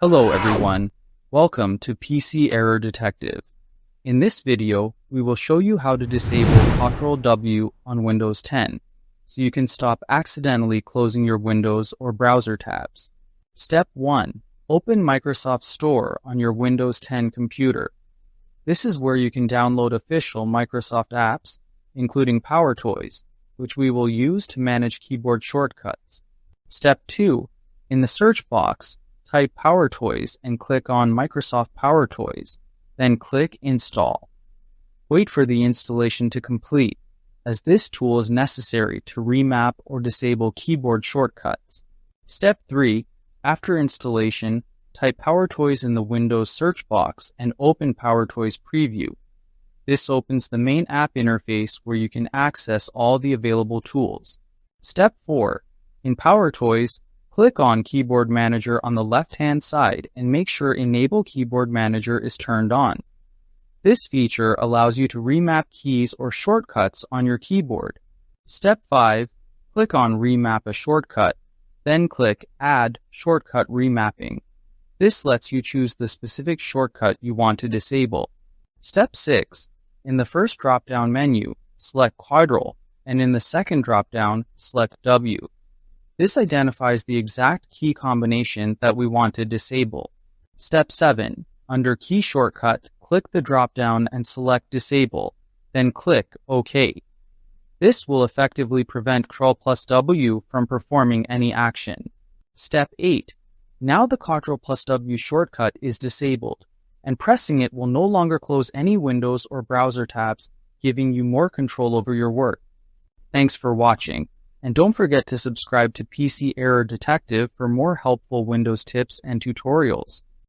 Hello everyone, welcome to PC Error Detective. In this video, we will show you how to disable Ctrl W on Windows 10, so you can stop accidentally closing your Windows or browser tabs. Step 1. Open Microsoft Store on your Windows 10 computer. This is where you can download official Microsoft apps, including PowerToys, which we will use to manage keyboard shortcuts. Step 2. In the search box, type PowerToys and click on Microsoft PowerToys, then click Install. Wait for the installation to complete, as this tool is necessary to remap or disable keyboard shortcuts. Step 3. After installation, type PowerToys in the Windows search box and open PowerToys Preview. This opens the main app interface where you can access all the available tools. Step 4. In PowerToys, click on Keyboard Manager on the left-hand side and make sure Enable Keyboard Manager is turned on. This feature allows you to remap keys or shortcuts on your keyboard. Step 5. Click on Remap a shortcut, then click Add Shortcut Remapping. This lets you choose the specific shortcut you want to disable. Step 6. In the first drop-down menu, select Ctrl, and in the second drop-down, select W. This identifies the exact key combination that we want to disable. Step 7. Under Key Shortcut, click the drop-down and select Disable, then click OK. This will effectively prevent Ctrl+W from performing any action. Step 8. Now the Ctrl+W shortcut is disabled, and pressing it will no longer close any Windows or browser tabs, giving you more control over your work. Thanks for watching. And don't forget to subscribe to PC Error Detective for more helpful Windows tips and tutorials.